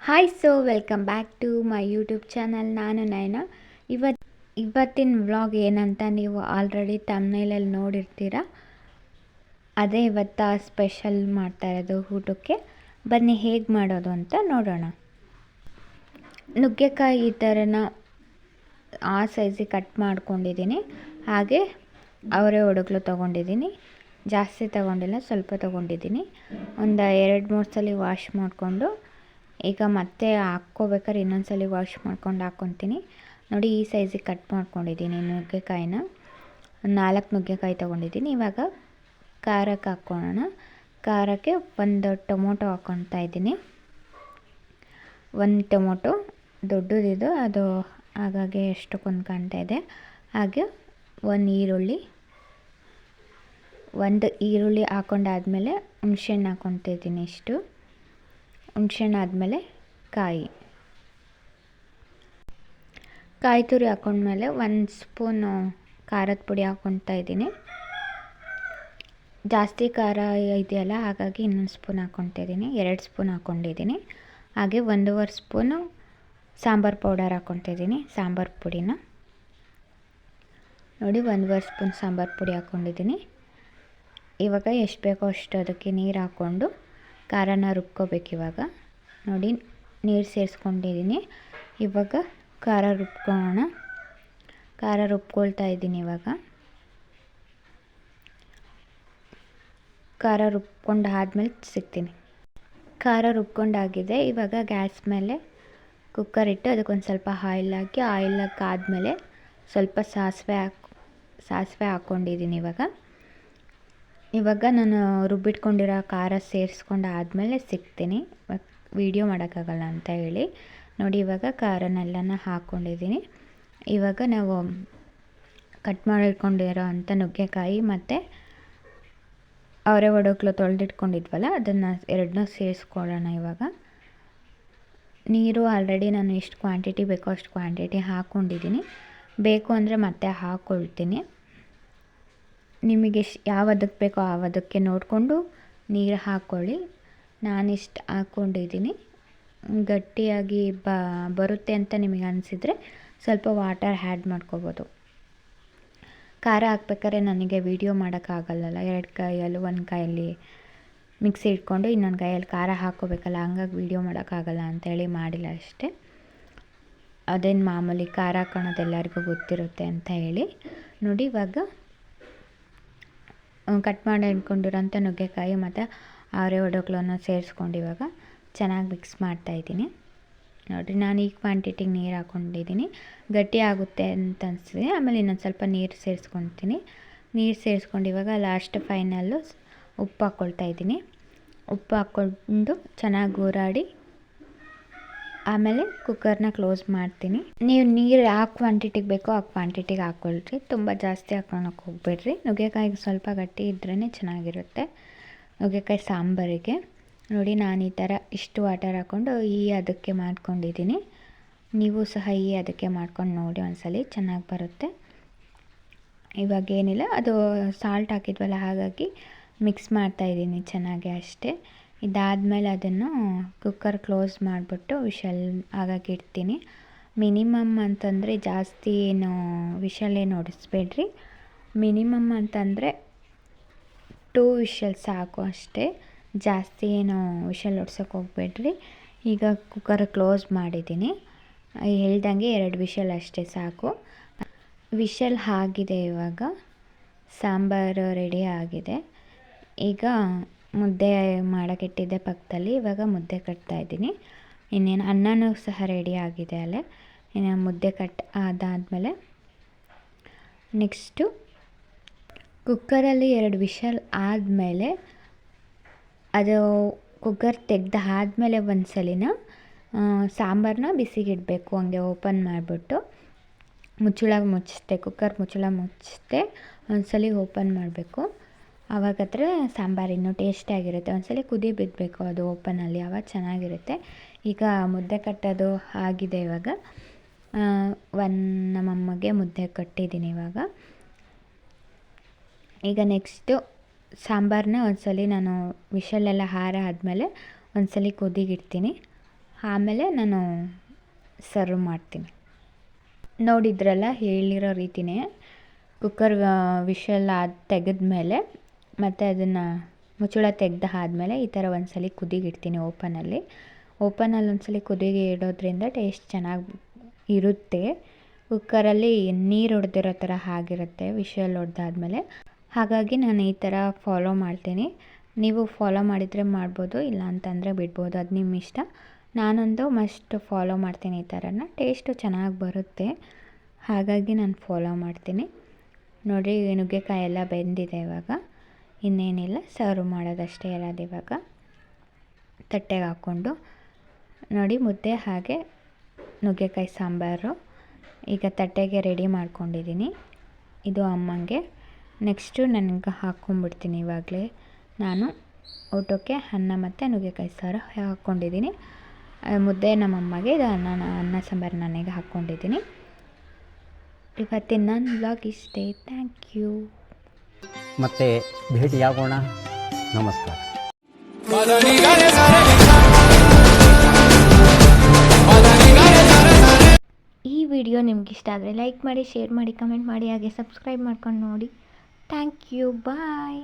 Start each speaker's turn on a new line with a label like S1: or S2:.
S1: Hi welcome back to my YouTube channel. ನಾನು ನಯನ. ಇವತ್ತಿನ vlog ಏನಂತ ನೀವು ಆಲ್ರೆಡಿ ತಮ್ನೇಲಲ್ಲಿ ನೋಡಿರ್ತೀರ. ಅದೇ ಇವತ್ತು ಸ್ಪೆಷಲ್ ಮಾಡ್ತಾ ಇರೋದು ಊಟಕ್ಕೆ. ಬನ್ನಿ ಹೇಗೆ ಮಾಡೋದು ಅಂತ ನೋಡೋಣ. ನುಗ್ಗೆಕಾಯಿ ಈ ಥರನ ಆ ಸೈಜಿಗೆ ಕಟ್ ಮಾಡ್ಕೊಂಡಿದ್ದೀನಿ. ಹಾಗೆ ಅವರೇ ಒಡಗಲು ತೊಗೊಂಡಿದ್ದೀನಿ. ಜಾಸ್ತಿ ತೊಗೊಂಡಿಲ್ಲ, ಸ್ವಲ್ಪ ತೊಗೊಂಡಿದ್ದೀನಿ. ಒಂದು 2-3 ಸಲ ವಾಶ್ ಮಾಡಿಕೊಂಡು ಈಗ ಮತ್ತೆ ಹಾಕ್ಕೋಬೇಕಾದ್ರೆ ಇನ್ನೊಂದ್ಸಲ ವಾಶ್ ಮಾಡ್ಕೊಂಡು ಹಾಕ್ಕೊತೀನಿ. ನೋಡಿ, ಈ ಸೈಜಿಗೆ ಕಟ್ ಮಾಡ್ಕೊಂಡಿದ್ದೀನಿ ನುಗ್ಗೆಕಾಯಿನ. 4 ನುಗ್ಗೆಕಾಯಿ ತೊಗೊಂಡಿದ್ದೀನಿ. ಇವಾಗ ಖಾರಕ್ಕೆ ಹಾಕ್ಕೊಳ್ಳೋಣ. ಖಾರಕ್ಕೆ ಒಂದು ಟೊಮೊಟೊ ಹಾಕ್ಕೊಳ್ತಾ ಇದ್ದೀನಿ. ಒಂದು ಟೊಮೊಟೊ ದೊಡ್ಡದಿದು, ಅದು ಹಾಗಾಗಿ ಎಷ್ಟಕ್ಕೊಂದು ಕಾಣ್ತಾ ಇದೆ. ಹಾಗೆ ಒಂದು ಈರುಳ್ಳಿ ಹಾಕ್ಕೊಂಡಾದ್ಮೇಲೆ ಹುಣ್ಸೆಹಣ್ಣು ಹಾಕ್ಕೊತಿದ್ದೀನಿ. ಇಷ್ಟು ಹುಣ್ಸೆಹಣ್ಣು ಆದಮೇಲೆ ಕಾಯಿ ತುರಿ ಹಾಕ್ಕೊಂಡ್ಮೇಲೆ 1 ಸ್ಪೂನು ಖಾರದ ಪುಡಿ ಹಾಕ್ಕೊತಾ ಇದ್ದೀನಿ. ಜಾಸ್ತಿ ಖಾರ ಇದೆಯಲ್ಲ, ಹಾಗಾಗಿ ಇನ್ನೊಂದು ಸ್ಪೂನ್ ಹಾಕ್ಕೊತಾ ಇದ್ದೀನಿ. 2 ಸ್ಪೂನ್ ಹಾಕ್ಕೊಂಡಿದ್ದೀನಿ. ಹಾಗೆ 1.5 ಸ್ಪೂನು ಸಾಂಬಾರು ಪೌಡರ್ ಹಾಕ್ಕೊತಾ ಇದ್ದೀನಿ, ಸಾಂಬಾರು ಪುಡಿನ. ನೋಡಿ, 1.5 ಸ್ಪೂನ್ ಸಾಂಬಾರು ಪುಡಿ ಹಾಕ್ಕೊಂಡಿದ್ದೀನಿ. ಇವಾಗ ಎಷ್ಟು ಬೇಕೋ ಅಷ್ಟು ಅದಕ್ಕೆ ನೀರು ಹಾಕ್ಕೊಂಡು ಖಾರನ ರುಬ್ಕೋಬೇಕು. ಇವಾಗ ನೋಡಿ, ನೀರು ಸೇರಿಸ್ಕೊಂಡಿದ್ದೀನಿ. ಇವಾಗ ಖಾರ ರುಬ್ಕೊಳ್ಳೋಣ. ಖಾರ ರುಬ್ಕೊಳ್ತಾ ಇದ್ದೀನಿ. ಇವಾಗ ಖಾರ ರುಬ್ಕೊಂಡು ಆದಮೇಲೆ ಸಿಗ್ತೀನಿ. ಖಾರ ರುಬ್ಕೊಂಡಾಗಿದೆ. ಇವಾಗ ಗ್ಯಾಸ್ ಮೇಲೆ ಕುಕ್ಕರ್ ಇಟ್ಟು ಅದಕ್ಕೊಂದು ಸ್ವಲ್ಪ ಆಯಿಲ್ ಹಾಕಿ, ಆಯಿಲ್ ಹಾಕಾದ್ಮೇಲೆ ಸ್ವಲ್ಪ ಸಾಸಿವೆ ಹಾಕ್ಕೊಂಡಿದ್ದೀನಿ. ಇವಾಗ ನಾನು ರುಬ್ಬಿಟ್ಕೊಂಡಿರೋ ಖಾರ ಸೇರಿಸ್ಕೊಂಡು ಆದಮೇಲೆ ಸಿಗ್ತೀನಿ. ವಿಡಿಯೋ ಮಾಡೋಕ್ಕಾಗಲ್ಲ ಅಂತ ಹೇಳಿ ನೋಡಿ, ಇವಾಗ ಖಾರನೆಲ್ಲನ ಹಾಕ್ಕೊಂಡಿದ್ದೀನಿ. ಇವಾಗ ನಾವು ಕಟ್ ಮಾಡಿಟ್ಕೊಂಡಿರೋ ಅಂಥ ನುಗ್ಗೆಕಾಯಿ ಮತ್ತು ಅವರೆ ಒಡಗಲು ತೊಳೆದಿಟ್ಕೊಂಡಿದ್ವಲ್ಲ, ಅದನ್ನು ಎರಡನ್ನೂ ಸೇರಿಸ್ಕೊಳ್ಳೋಣ. ಇವಾಗ ನೀರು ಆಲ್ರೆಡಿ ನಾನು ಎಷ್ಟು ಕ್ವಾಂಟಿಟಿ ಬೇಕೋ ಅಷ್ಟು ಕ್ವಾಂಟಿಟಿ ಹಾಕ್ಕೊಂಡಿದ್ದೀನಿ. ಬೇಕು ಅಂದರೆ ಮತ್ತೆ ಹಾಕ್ಕೊಳ್ತೀನಿ. ನಿಮಗೆ ಯಾವುದಕ್ಕೆ ಬೇಕೋ ಅದಕ್ಕೆ ನೋಡಿಕೊಂಡು ನೀರು ಹಾಕ್ಕೊಳ್ಳಿ. ನಾನಿಷ್ಟು ಹಾಕ್ಕೊಂಡಿದ್ದೀನಿ. ಗಟ್ಟಿಯಾಗಿ ಬರುತ್ತೆ ಅಂತ ನಿಮಗೆ ಅನಿಸಿದರೆ ಸ್ವಲ್ಪ ವಾಟರ್ ಆ್ಯಡ್ ಮಾಡ್ಕೋಬೋದು. ಖಾರ ಹಾಕ್ಬೇಕಾದ್ರೆ ನನಗೆ ವಿಡಿಯೋ ಮಾಡೋಕ್ಕಾಗಲ್ಲಲ್ಲ, 2 ಕೈಯಲ್ಲೂ, ಒಂದು ಕೈಯಲ್ಲಿ ಮಿಕ್ಸಿ ಇಟ್ಕೊಂಡು ಇನ್ನೊಂದು ಕೈಯಲ್ಲಿ ಖಾರ ಹಾಕ್ಕೋಬೇಕಲ್ಲ, ಹಂಗಾಗಿ ವಿಡಿಯೋ ಮಾಡೋಕ್ಕಾಗಲ್ಲ ಅಂಥೇಳಿ ಮಾಡಿಲ್ಲ ಅಷ್ಟೇ. ಅದೇನು ಮಾಮೂಲಿ, ಖಾರ ಹಾಕೋಣದು ಎಲ್ಲರಿಗೂ ಗೊತ್ತಿರುತ್ತೆ ಅಂತ ಹೇಳಿ. ನೋಡಿ, ಇವಾಗ ಕಟ್ ಮಾಡಿ ಇಟ್ಕೊಂಡಿರೋಂಥ ನುಗ್ಗೆಕಾಯಿ ಮತ್ತು ಅವರೆ ಒಡಗಲನ್ನು ಸೇರಿಸ್ಕೊಂಡು ಇವಾಗ ಚೆನ್ನಾಗಿ ಮಿಕ್ಸ್ ಮಾಡ್ತಾಯಿದ್ದೀನಿ. ನೋಡಿ, ನಾನು ಈ ಕ್ವಾಂಟಿಟಿಗೆ ನೀರು ಹಾಕ್ಕೊಂಡಿದ್ದೀನಿ. ಗಟ್ಟಿ ಆಗುತ್ತೆ ಅಂತ ಅನಿಸಿದೆ. ಆಮೇಲೆ ಇನ್ನೊಂದು ಸ್ವಲ್ಪ ನೀರು ಸೇರಿಸ್ಕೊತೀನಿ. ನೀರು ಸೇರಿಸ್ಕೊಂಡು ಇವಾಗ ಲಾಸ್ಟ್ ಫೈನಲ್ಲು ಉಪ್ಪು ಹಾಕ್ಕೊಳ್ತಾ ಇದ್ದೀನಿ. ಉಪ್ಪು ಹಾಕ್ಕೊಂಡು ಚೆನ್ನಾಗಿ ಗೂರಾಡಿ ಆಮೇಲೆ ಕುಕ್ಕರ್ನ ಕ್ಲೋಸ್ ಮಾಡ್ತೀನಿ. ನೀವು ನೀರು ಯಾವ ಕ್ವಾಂಟಿಟಿಗೆ ಬೇಕೋ ಆ ಕ್ವಾಂಟಿಟಿಗೆ ಹಾಕ್ಕೊಳ್ರಿ. ತುಂಬ ಜಾಸ್ತಿ ಹಾಕ್ಕೊಳಕ್ಕೆ ಹೋಗಬೇಡ್ರಿ. ನುಗ್ಗೆಕಾಯಿಗೆ ಸ್ವಲ್ಪ ಗಟ್ಟಿ ಇದ್ರೇ ಚೆನ್ನಾಗಿರುತ್ತೆ ನುಗ್ಗೆಕಾಯಿ ಸಾಂಬಾರಿಗೆ. ನೋಡಿ, ನಾನು ಈ ಥರ ಇಷ್ಟು ವಾಟರ್ ಹಾಕ್ಕೊಂಡು ಅದಕ್ಕೆ ಮಾಡ್ಕೊಂಡಿದ್ದೀನಿ. ನೀವು ಸಹ ಅದಕ್ಕೆ ಮಾಡ್ಕೊಂಡು ನೋಡಿ ಒಂದ್ಸಲಿ, ಚೆನ್ನಾಗಿ ಬರುತ್ತೆ. ಇವಾಗ ಏನಿಲ್ಲ, ಅದು ಸಾಲ್ಟ್ ಹಾಕಿದ್ವಲ್ಲ, ಹಾಗಾಗಿ ಮಿಕ್ಸ್ ಮಾಡ್ತಾಯಿದ್ದೀನಿ ಚೆನ್ನಾಗಿ ಅಷ್ಟೇ. ಇದಾದಮೇಲೆ ಅದನ್ನು ಕುಕ್ಕರ್ ಕ್ಲೋಸ್ ಮಾಡಿಬಿಟ್ಟು ವಿಷಲ್ ಆಗಾಕೆ ಇಡ್ತೀನಿ. ಮಿನಿಮಮ್ ಅಂತಂದರೆ ಜಾಸ್ತಿ ಏನು ವಿಷಲೇನು ಹೊಡಿಸ್ಬೇಡ್ರಿ. ಮಿನಿಮಮ್ ಅಂತಂದರೆ 2 ವಿಷಲ್ ಸಾಕು ಅಷ್ಟೇ. ಜಾಸ್ತಿ ಏನು ವಿಷಲ್ ಹೊಡ್ಸೋಕೆ ಹೋಗಬೇಡ್ರಿ. ಈಗ ಕುಕ್ಕರ್ ಕ್ಲೋಸ್ ಮಾಡಿದ್ದೀನಿ. ಹೇಳ್ದಂಗೆ 2 ವಿಷಲ್ ಅಷ್ಟೇ ಸಾಕು. ವಿಷಲ್ ಆಗಿದೆ. ಇವಾಗ ಸಾಂಬಾರು ರೆಡಿ ಆಗಿದೆ. ಈಗ ಮುದ್ದೆ ಮಾಡೋಕ್ಕಿಟ್ಟಿದ್ದೆ ಪಕ್ಕದಲ್ಲಿ. ಇವಾಗ ಮುದ್ದೆ ಕಟ್ತಾಯಿದ್ದೀನಿ. ಇನ್ನೇನು ಅನ್ನನೂ ಸಹ ರೆಡಿ ಆಗಿದೆ ಅಲ್ಲೇ. ಇನ್ನು ಮುದ್ದೆ ಅದಾದಮೇಲೆ ನೆಕ್ಸ್ಟು ಕುಕ್ಕರಲ್ಲಿ 2 ವಿಷಲ್ ಆದಮೇಲೆ ಅದು ಕುಕ್ಕರ್ ತೆಗೆದು ಆದಮೇಲೆ ಒಂದು ಸಲಿನ ಸಾಂಬಾರನ್ನ ಬಿಸಿಗಿಡಬೇಕು. ಹಂಗೆ ಓಪನ್ ಮಾಡಿಬಿಟ್ಟು ಕುಕ್ಕರ್ ಮುಚ್ಚಳ ಮುಚ್ಚದೆ ಒಂದ್ಸಲಿ ಓಪನ್ ಮಾಡಬೇಕು. ಆವಾಗತ್ರ ಸಾಂಬಾರು ಇನ್ನೂ ಟೇಸ್ಟಿಯಾಗಿರುತ್ತೆ. ಒಂದ್ಸಲಿ ಕುದಿ ಬಿದ್ದಬೇಕು ಅದು ಓಪನಲ್ಲಿ, ಆವಾಗ ಚೆನ್ನಾಗಿರುತ್ತೆ. ಈಗ ಮುದ್ದೆ ಕಟ್ಟೋದು ಆಗಿದೆ. ಇವಾಗ ನಮ್ಮಮ್ಮಗೆ ಮುದ್ದೆ ಕಟ್ಟಿದ್ದೀನಿ. ಈಗ ನೆಕ್ಸ್ಟು ಸಾಂಬಾರನ್ನ ಒಂದ್ಸಲಿ ನಾನು ವಿಷಲೆಲ್ಲ ಆದಮೇಲೆ ಒಂದ್ಸಲಿ ಕುದಿಗಿಡ್ತೀನಿ. ಆಮೇಲೆ ನಾನು ಸರ್ವ್ ಮಾಡ್ತೀನಿ. ನೋಡಿದ್ರಲ್ಲ, ಹೇಳಿರೋ ರೀತಿಯೇ ಕುಕ್ಕರ್ ವಿಷಲ್ ತೆಗೆದ್ಮೇಲೆ ಮತ್ತು ಅದನ್ನು ಮುಚ್ಚಳ ತೆಗೆದು ಆದಮೇಲೆ ಈ ಥರ ಒಂದ್ಸಲ ಕುದಿಗಿಡ್ತೀನಿ ಓಪನಲ್ಲಿ ಒಂದ್ಸಲ ಕುದಿಗೆ ಇಡೋದ್ರಿಂದ ಟೇಸ್ಟ್ ಚೆನ್ನಾಗಿ ಇರುತ್ತೆ. ಕುಕ್ಕರಲ್ಲಿ ನೀರು ಹೊಡೆದಿರೋ ಥರ ಆಗಿರುತ್ತೆ ವಿಷಲ್ ಹೊಡೆದಾದ್ಮೇಲೆ. ಹಾಗಾಗಿ ನಾನು ಈ ಥರ ಫಾಲೋ ಮಾಡ್ತೀನಿ. ನೀವು ಫಾಲೋ ಮಾಡಿದರೆ ಮಾಡ್ಬೋದು, ಇಲ್ಲ ಅಂತಂದರೆ ಬಿಡ್ಬೋದು, ಅದು ನಿಮ್ಮ ಇಷ್ಟ. ನಾನೊಂದು ಮಸ್ಟ್ ಫಾಲೋ ಮಾಡ್ತೀನಿ ಈ ಥರನ. ಟೇಸ್ಟು ಚೆನ್ನಾಗಿ ಬರುತ್ತೆ, ಹಾಗಾಗಿ ನಾನು ಫಾಲೋ ಮಾಡ್ತೀನಿ. ನೋಡಿ, ನುಗ್ಗೆಕಾಯಿ ಎಲ್ಲ ಬೆಂದಿದೆ. ಇವಾಗ ಇನ್ನೇನಿಲ್ಲ, ಸರ್ವ್ ಮಾಡೋದಷ್ಟೇ ಇರೋದು. ಇವಾಗ ತಟ್ಟೆಗೆ ಹಾಕ್ಕೊಂಡು ನೋಡಿ, ಮುದ್ದೆ ಹಾಗೆ ನುಗ್ಗೆಕಾಯಿ ಸಾಂಬಾರು ಈಗ ತಟ್ಟೆಗೆ ರೆಡಿ ಮಾಡ್ಕೊಂಡಿದ್ದೀನಿ. ಇದು ಅಮ್ಮಂಗೆ. ನೆಕ್ಸ್ಟು ನನಗೆ ಹಾಕ್ಕೊಂಬಿಡ್ತೀನಿ. ಇವಾಗಲೇ ನಾನು ಊಟಕ್ಕೆ ಅನ್ನ ಮತ್ತು ನುಗ್ಗೆಕಾಯಿ ಸಾರು ಹಾಕ್ಕೊಂಡಿದ್ದೀನಿ. ಮುದ್ದೆ ನಮ್ಮಮ್ಮಗೆ, ಇದು ಅನ್ನ ಸಾಂಬಾರು ನನಗೆ ಹಾಕ್ಕೊಂಡಿದ್ದೀನಿ. ಇವತ್ತಿನ ನನ್ನ ವ್ಲಾಗ್ ಇಷ್ಟೇ. Thank you.
S2: ಮತ್ತೆ ಭೇಟಿಯಾಗೋಣ. ನಮಸ್ಕಾರ.
S1: ಈ ವಿಡಿಯೋ ನಿಮ್ಗೆ ಇಷ್ಟ ಆದರೆ ಲೈಕ್ ಮಾಡಿ, ಶೇರ್ ಮಾಡಿ, ಕಮೆಂಟ್ ಮಾಡಿ, ಹಾಗೆ ಸಬ್ಸ್ಕ್ರೈಬ್ ಮಾಡ್ಕೊಂಡು ನೋಡಿ. Thank you. ಬಾಯ್.